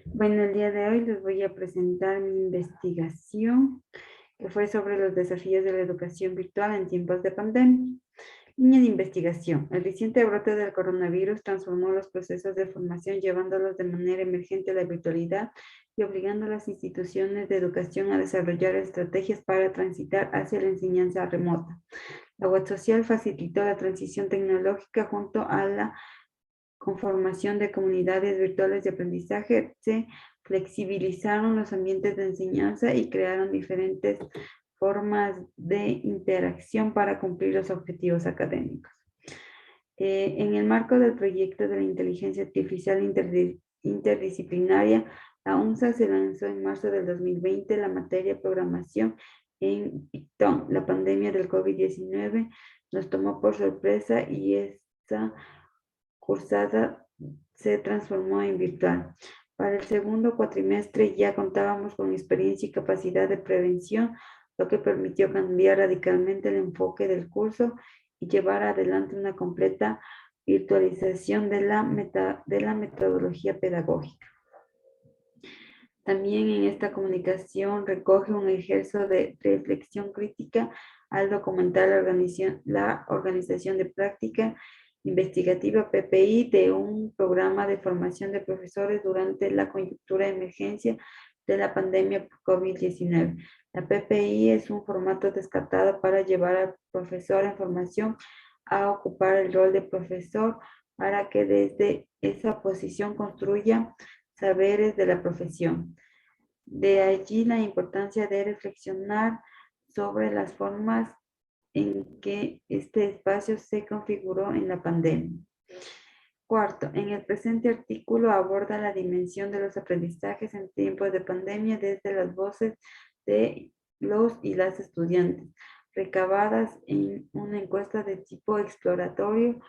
Bueno, el día de hoy les voy a presentar mi investigación que fue sobre los desafíos de la educación virtual en tiempos de pandemia. Línea de investigación. El reciente brote del coronavirus transformó los procesos de formación, llevándolos de manera emergente a la virtualidad y obligando a las instituciones de educación a desarrollar estrategias para transitar hacia la enseñanza remota. La web social facilitó la transición tecnológica junto a la conformación de comunidades virtuales de aprendizaje. Se flexibilizaron los ambientes de enseñanza y crearon diferentes formas de interacción para cumplir los objetivos académicos. En el marco del proyecto de la inteligencia artificial interdisciplinaria, la UNSA se lanzó en marzo del 2020 la materia programación en Python. La pandemia del COVID-19 nos tomó por sorpresa y esta cursada se transformó en virtual. Para el segundo cuatrimestre ya contábamos con experiencia y capacidad de prevención, lo que permitió cambiar radicalmente el enfoque del curso y llevar adelante una completa virtualización de la metodología pedagógica. También en esta comunicación recoge un ejercicio de reflexión crítica al documentar la organización de práctica investigativa PPI de un programa de formación de profesores durante la coyuntura de emergencia de la pandemia COVID-19. La PPI es un formato descartado para llevar al profesor en formación a ocupar el rol de profesor para que desde esa posición construya saberes de la profesión. De allí la importancia de reflexionar sobre las formas en que este espacio se configuró en la pandemia. Cuarto, en el presente artículo aborda la dimensión de los aprendizajes en tiempos de pandemia desde las voces de los y las estudiantes, recabadas en una encuesta de tipo exploratorio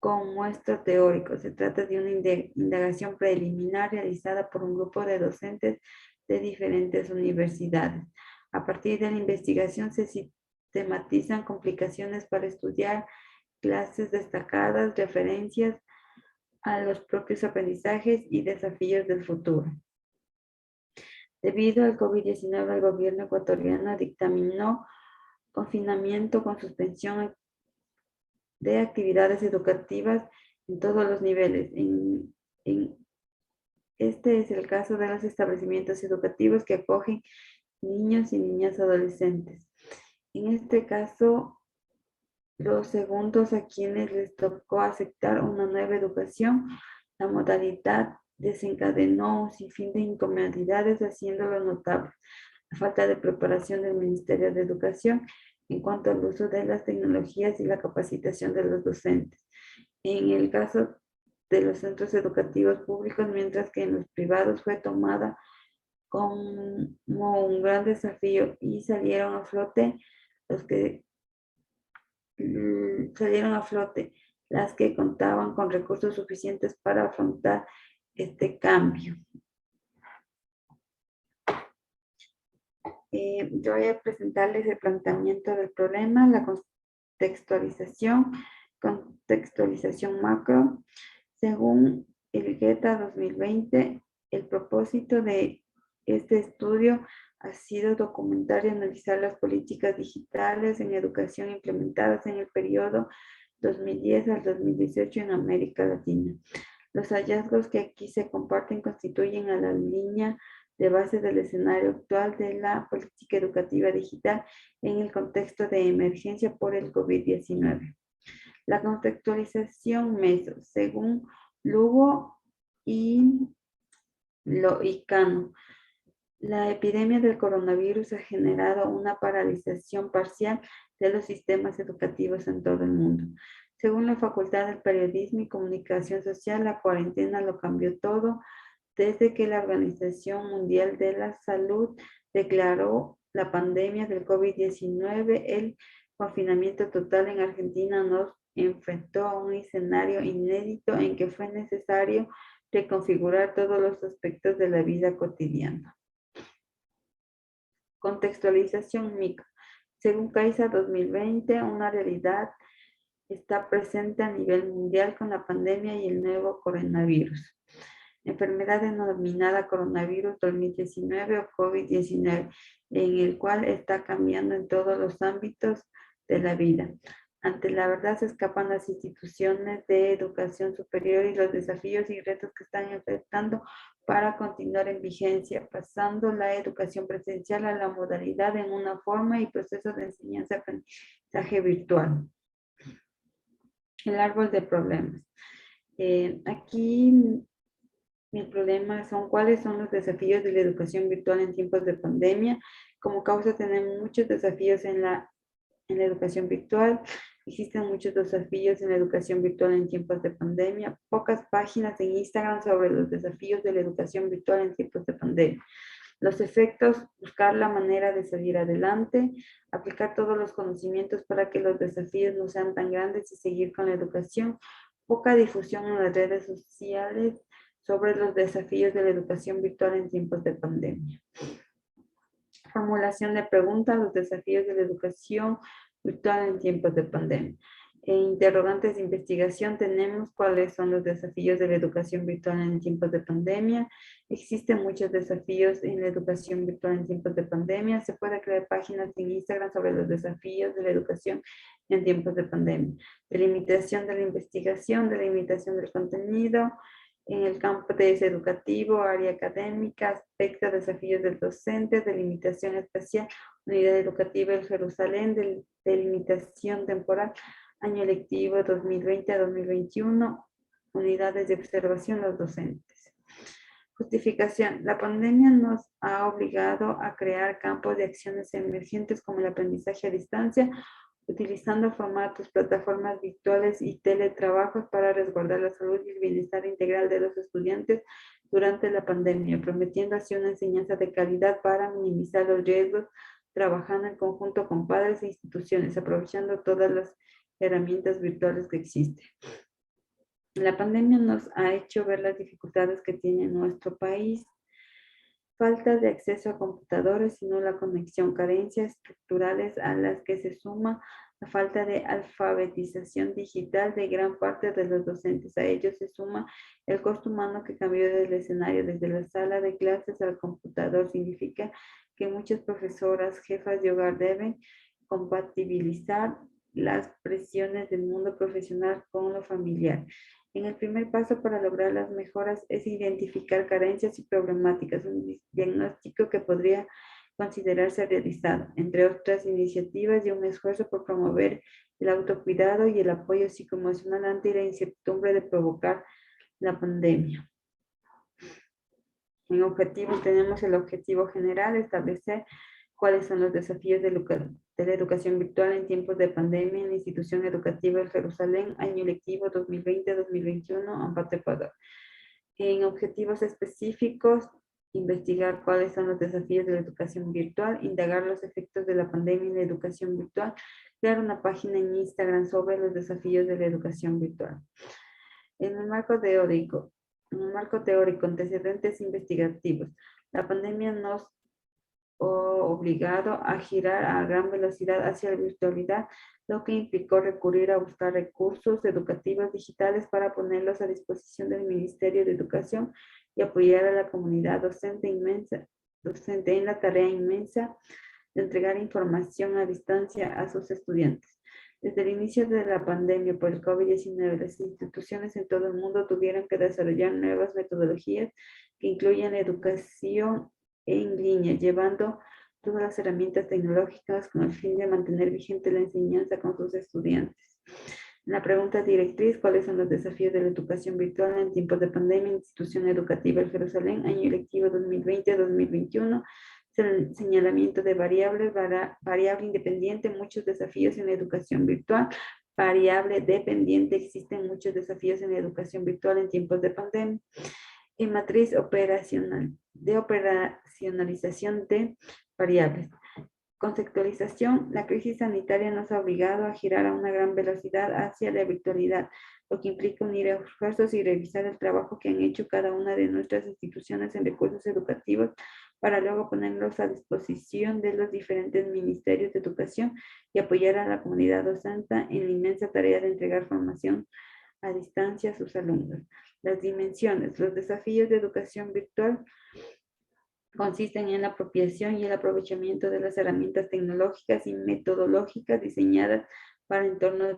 con muestro teórico. Se trata de una indagación preliminar realizada por un grupo de docentes de diferentes universidades. A partir de la investigación se sistematizan complicaciones para estudiar, clases destacadas, referencias a los propios aprendizajes y desafíos del futuro. Debido al COVID-19, el gobierno ecuatoriano dictaminó confinamiento con suspensión de actividades educativas en todos los niveles. Este es el caso de los establecimientos educativos que acogen niños y niñas adolescentes. En este caso, los segundos a quienes les tocó aceptar una nueva educación, la modalidad desencadenó un sinfín de incomodidades, haciéndolo notable la falta de preparación del Ministerio de Educación en cuanto al uso de las tecnologías y la capacitación de los docentes. En el caso de los centros educativos públicos, mientras que en los privados fue tomada como un gran desafío y salieron a flote las que contaban con recursos suficientes para afrontar este cambio. Yo voy a presentarles el planteamiento del problema, la contextualización macro. Según el GETA 2020, el propósito de este estudio ha sido documentar y analizar las políticas digitales en educación implementadas en el periodo 2010 al 2018 en América Latina. Los hallazgos que aquí se comparten constituyen a la línea de base del escenario actual de la política educativa digital en el contexto de emergencia por el COVID-19. La contextualización MESO, según Lugo y Cano, la epidemia del coronavirus ha generado una paralización parcial de los sistemas educativos en todo el mundo. Según la Facultad de Periodismo y Comunicación Social, la cuarentena lo cambió todo desde que la Organización Mundial de la Salud declaró la pandemia del COVID-19. El confinamiento total en Argentina nos enfrentó a un escenario inédito en que fue necesario reconfigurar todos los aspectos de la vida cotidiana. Contextualización micro. Según CAISA 2020, una realidad está presente a nivel mundial con la pandemia y el nuevo coronavirus. Enfermedad denominada coronavirus 2019 o COVID-19, en el cual está cambiando en todos los ámbitos de la vida. Ante la verdad se escapan las instituciones de educación superior y los desafíos y retos que están enfrentando para continuar en vigencia, pasando la educación presencial a la modalidad en una forma y proceso de enseñanza-aprendizaje virtual. El árbol de problemas. Aquí el problema son cuáles son los desafíos de la educación virtual en tiempos de pandemia. Como causa tenemos muchos desafíos en la educación virtual. Existen muchos desafíos en la educación virtual en tiempos de pandemia. Pocas páginas en Instagram sobre los desafíos de la educación virtual en tiempos de pandemia. Los efectos, buscar la manera de salir adelante, aplicar todos los conocimientos para que los desafíos no sean tan grandes y seguir con la educación. Poca difusión en las redes sociales sobre los desafíos de la educación virtual en tiempos de pandemia. Formulación de preguntas, los desafíos de la educación virtual en tiempos de pandemia. En interrogantes de investigación tenemos cuáles son los desafíos de la educación virtual en tiempos de pandemia. Existen muchos desafíos en la educación virtual en tiempos de pandemia. Se puede crear páginas en Instagram sobre los desafíos de la educación en tiempos de pandemia. Delimitación de la investigación, delimitación del contenido, en el campo de educativo, área académica, aspectos, desafíos del docente, delimitación espacial, unidad educativa en Jerusalén, delimitación temporal, año lectivo 2020 a 2021, unidades de observación los docentes. Justificación. La pandemia nos ha obligado a crear campos de acciones emergentes como el aprendizaje a distancia, utilizando formatos, plataformas virtuales y teletrabajos para resguardar la salud y el bienestar integral de los estudiantes durante la pandemia, prometiendo así una enseñanza de calidad para minimizar los riesgos, trabajando en conjunto con padres e instituciones, aprovechando todas las herramientas virtuales que existen. La pandemia nos ha hecho ver las dificultades que tiene nuestro país. Falta de acceso a computadores y nula conexión, carencias estructurales a las que se suma la falta de alfabetización digital de gran parte de los docentes. A ello se suma el costo humano que cambió del escenario desde la sala de clases al computador. Significa que muchas profesoras, jefas de hogar deben compatibilizar las presiones del mundo profesional con lo familiar. En el primer paso para lograr las mejoras es identificar carencias y problemáticas, un diagnóstico que podría considerarse realizado, entre otras iniciativas y un esfuerzo por promover el autocuidado y el apoyo psicoemocional ante la incertidumbre de provocar la pandemia. En objetivos tenemos el objetivo general, establecer cuáles son los desafíos de la educación virtual en tiempos de pandemia en la institución educativa de Jerusalén, año lectivo 2020-2021, Ambato, Ecuador. En objetivos específicos, investigar cuáles son los desafíos de la educación virtual, indagar los efectos de la pandemia en la educación virtual, crear una página en Instagram sobre los desafíos de la educación virtual. En el marco teórico, antecedentes investigativos, la pandemia nos obligado a girar a gran velocidad hacia la virtualidad, lo que implicó recurrir a buscar recursos educativos digitales para ponerlos a disposición del Ministerio de Educación y apoyar a la comunidad docente en la tarea inmensa de entregar información a distancia a sus estudiantes. Desde el inicio de la pandemia por el COVID-19, las instituciones en todo el mundo tuvieron que desarrollar nuevas metodologías que incluyen la educación en línea, llevando todas las herramientas tecnológicas con el fin de mantener vigente la enseñanza con sus estudiantes. La pregunta directriz, ¿cuáles son los desafíos de la educación virtual en tiempos de pandemia en institución educativa en Jerusalén, año lectivo 2020-2021? Señalamiento de variable independiente, muchos desafíos en la educación virtual. Variable dependiente, existen muchos desafíos en la educación virtual en tiempos de pandemia. En matriz operacionalización de variables. Conceptualización, la crisis sanitaria nos ha obligado a girar a una gran velocidad hacia la virtualidad, lo que implica unir esfuerzos y revisar el trabajo que han hecho cada una de nuestras instituciones en recursos educativos para luego ponerlos a disposición de los diferentes ministerios de educación y apoyar a la comunidad docente en la inmensa tarea de entregar formación a distancia a sus alumnos. Las dimensiones, los desafíos de educación virtual consisten en la apropiación y el aprovechamiento de las herramientas tecnológicas y metodológicas diseñadas para entornos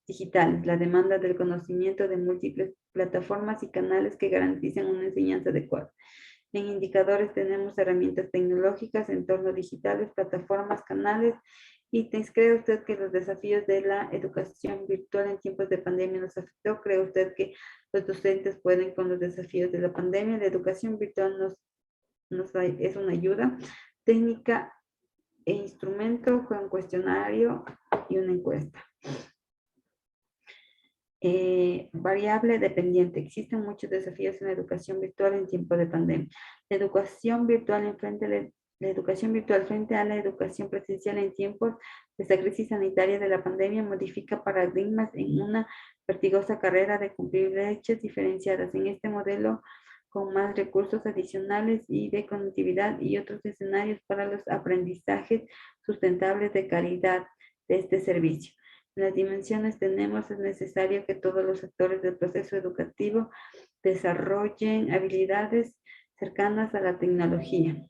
digitales, la demanda del conocimiento de múltiples plataformas y canales que garanticen una enseñanza adecuada. En indicadores tenemos herramientas tecnológicas, entornos digitales, plataformas, canales, ítems. ¿Cree usted que los desafíos de la educación virtual en tiempos de pandemia nos afectó? ¿Cree usted que los docentes pueden con los desafíos de la pandemia? La educación virtual es una ayuda técnica e instrumento con un cuestionario y una encuesta. Variable dependiente. Existen muchos desafíos en la educación virtual en tiempo de pandemia. La educación virtual la educación virtual frente a la educación presencial en tiempos de esta crisis sanitaria de la pandemia modifica paradigmas en una vertigosa carrera de cumplir brechas diferenciadas. En este modelo, con más recursos adicionales y de conectividad y otros escenarios para los aprendizajes sustentables de calidad de este servicio. En las dimensiones tenemos, es necesario que todos los actores del proceso educativo desarrollen habilidades cercanas a la tecnología.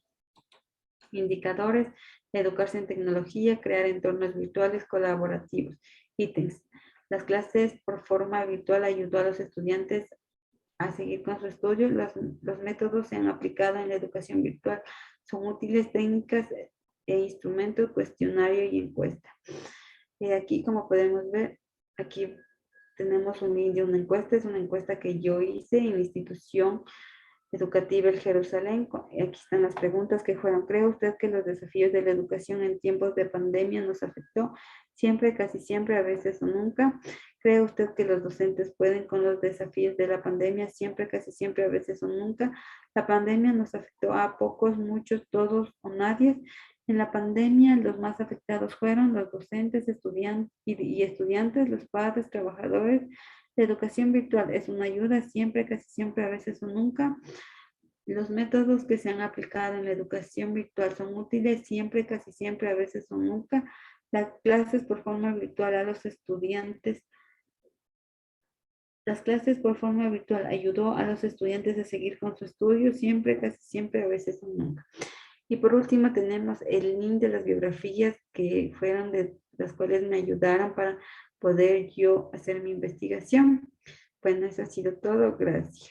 Indicadores, educarse en tecnología, crear entornos virtuales colaborativos. Ítems. Las clases por forma virtual ayudó a los estudiantes a seguir con su estudio. Los métodos se han aplicado en la educación virtual. Son útiles técnicas e instrumentos, cuestionario y encuesta. Aquí, como podemos ver, aquí tenemos un link de una encuesta. Es una encuesta que yo hice en la institución educativa El Jerusalén. Aquí están las preguntas que fueron: ¿cree usted que los desafíos de la educación en tiempos de pandemia nos afectó? Siempre, casi siempre, a veces o nunca. ¿Cree usted que los docentes pueden con los desafíos de la pandemia? Siempre, casi siempre, a veces o nunca. La pandemia nos afectó a pocos, muchos, todos o nadie. En la pandemia, los más afectados fueron los docentes, estudiantes y estudiantes, los padres, trabajadores. La educación virtual es una ayuda siempre, casi siempre, a veces o nunca. Los métodos que se han aplicado en la educación virtual son útiles siempre, casi siempre, a veces o nunca. Las clases por forma virtual a los estudiantes. Las clases por forma virtual ayudó a los estudiantes a seguir con su estudio siempre, casi siempre, a veces o nunca. Y por último tenemos el link de las biografías que fueron de las cuales me ayudaron para poder yo hacer mi investigación. Bueno, eso ha sido todo. Gracias.